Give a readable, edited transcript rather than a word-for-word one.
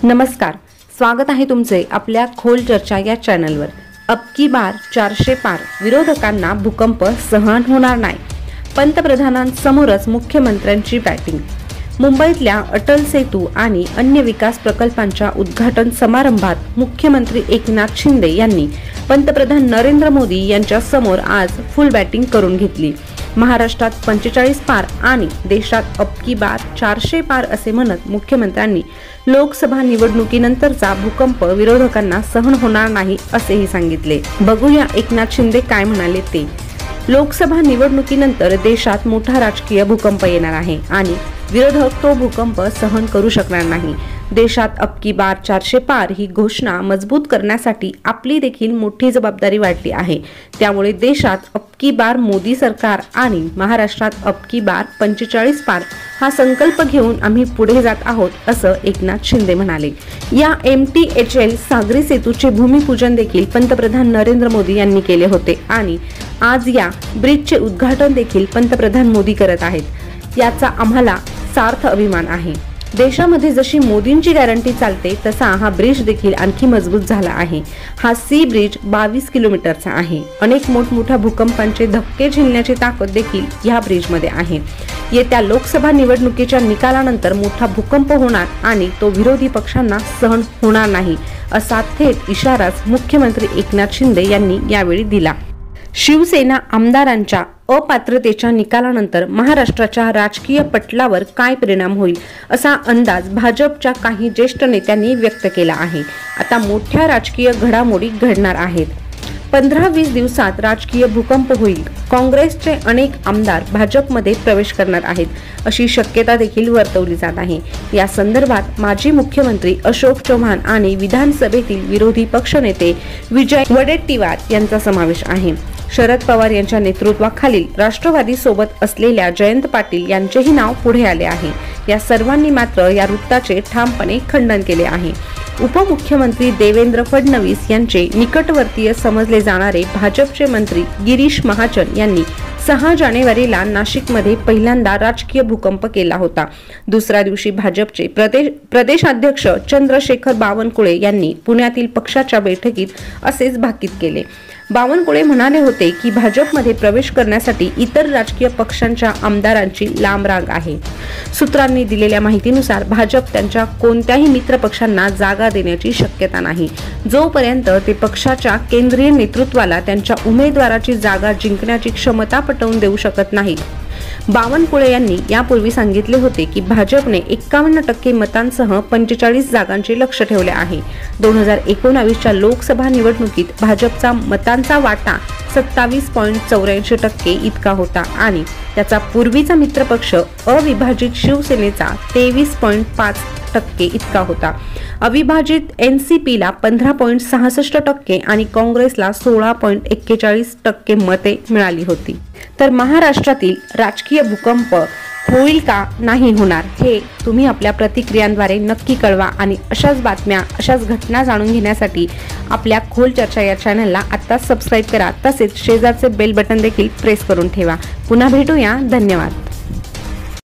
नमस्कार, स्वागत आहे तुमचे आपल्या खोल चर्चा या चॅनलवर। अब की बार 400 पार, विरोधकांना भूकंप सहन होणार नाही। पंतप्रधानांसमोरच मुख्यमंत्र्यांची बॅटिंग। मुंबईतल्या अटल सेतू आणि अन्य विकास प्रकल्पांच्या उद्घाटन समारंभात मुख्यमंत्री एकनाथ शिंदे यांनी पंतप्रधान नरेंद्र मोदी यांच्या समोर आज फुल बॅटिंग करून घेतली। महाराष्ट्रात 45 पार आणि देशात अब की बार 400 पार असे म्हणत मुख्यमंत्र्यांनी लोकसभा निवडणुकीनंतरचा भूकंप विरोधकांना सहन होणार नाही असेही सांगितले। बघूया एकनाथ शिंदे काय म्हणाले ते। लोकसभा निवडणुकीनंतर देशात मोठा राजकीय भूकंप येणार आहे आणि विरोधक तो भूकंप सहन करू शकणार नाही। देशात अब की बार 400 पार ही घोषणा मजबूत करण्यासाठी आपली देखील मोठी जबाबदारी वाढली आहे। त्यामुळे देशात अब की बार मोदी सरकार आणि महाराष्ट्रात अब की बार 45 पार हा संकल्प घेऊन आम्ही पुढे जात आहोत असं एकनाथ शिंदे म्हणाले। या MTHL सागरी सेतूचे भूमिपूजन देखील पंतप्रधान नरेंद्र मोदी यांनी केले होते आणि आज या ब्रिजचे उद्घाटन देखील पंतप्रधान मोदी करत आहेत। याचा आम्हाला सार्थ अभिमान आहे। देशामध्ये जशी मोदींची गॅरंटी चालते तसा हा ब्रिज देखील आणखी मजबूत झाला आहे। हा सी ब्रिज 22 किलोमीटरचा आहे। अनेक मोठमोठ्या भूकंपांचे धक्के झेलण्याची ताकद देखील या ब्रिज मध्ये आहे। येत्या लोकसभा निवडणुकीच्या निकालानंतर मोठा भूकंप होणार आणि तो विरोधी पक्षांना सहन होणार नाही असा थेट इशाराच मुख्यमंत्री एकनाथ शिंदे यांनी यावेळी दिला। शिवसेना आमदारांच्या अपात्रतेच्या निकालानंतर महाराष्ट्राच्या राजकीय पटलावर काय परिणाम होईल असा अंदाज भाजपच्या काही ज्येष्ठ नेत्यांनी व्यक्त केला आहे। आता मोठ्या राजकीय घडामोडी घडणार आहेत। 15-20 दिवसात राजकीय भूकंप होईल। काँग्रेसचे अनेक आमदार भाजपमध्ये प्रवेश करणार आहेत अशी शक्यता देखील वर्तवली जात आहे। या संदर्भात माजी मुख्यमंत्री अशोक चव्हाण आणि विधानसभेतील विरोधी पक्षनेते विजय वडेट्टीवार यांचा समावेश आहे। शरद पवार यांच्या नेतृत्वाखालील राष्ट्रवादी सोबत असलेल्या जयंत पाटील यांचेही नाव पुढे आले आहे। या सर्वांनी मात्र या वृत्ताचे ठामपणे खंडन केले आहे। उपमुख्यमंत्री देवेंद्र फडणवीस यांचे निकटवर्तीय समजले जाणारे भाजपचे मंत्री गिरीश महाजन यांनी 6 जानेवारीला नाशिकमध्ये पहिल्यांदा राजकीय भूकंप केला होता। दुसऱ्या दिवशी भाजपचे प्रदेशाध्यक्ष चंद्रशेखर बावनकुळे यांनी पुण्यातील पक्षाच्या बैठकीत असेच भाकीत केले। बावनकुळे म्हणाले होते की भाजपमध्ये प्रवेश करण्यासाठी इतर राजकीय पक्षांच्या आमदारांची लांब रांग आहे। सूत्रांनी दिलेल्या माहितीनुसार भाजप त्यांच्या कोणत्याही मित्र पक्षांना जागा देण्याची शक्यता नाही, जोपर्यंत ते पक्षाच्या केंद्रीय नेतृत्वाला त्यांच्या उमेदवाराची जागा जिंकण्याची क्षमता पटवून देऊ शकत नाहीत। बावनकुळे यांनी यापूर्वी सांगितले होते की भाजपने 51% मतांसह 45 जागांचे लक्ष्य ठेवले आहे। 2019च्या लोकसभा निवडणुकीत भाजपचा मतांचा वाटा 27.84% इतका होता आणि त्याचा पूर्वीचा मित्रपक्ष अविभाजित शिवसेनेचा 23.5% इतका होता। अविभाजित NCPला 15.66% आणि काँग्रेसला 16.41% मते मिळाली होती। तर महाराष्ट्रातील राजकीय भूकंप होईल का नाही होणार हे तुम्ही आपल्या प्रतिक्रियांद्वारे नक्की कळवा आणि अशाच बातम्या अशाच घटना जाणून घेण्यासाठी आपल्या खोल चर्चा या चॅनलला आता सबस्क्राइब करा। तसेच शेजारचे बेल बटन देखील प्रेस करून ठेवा। पुन्हा भेटूया। धन्यवाद।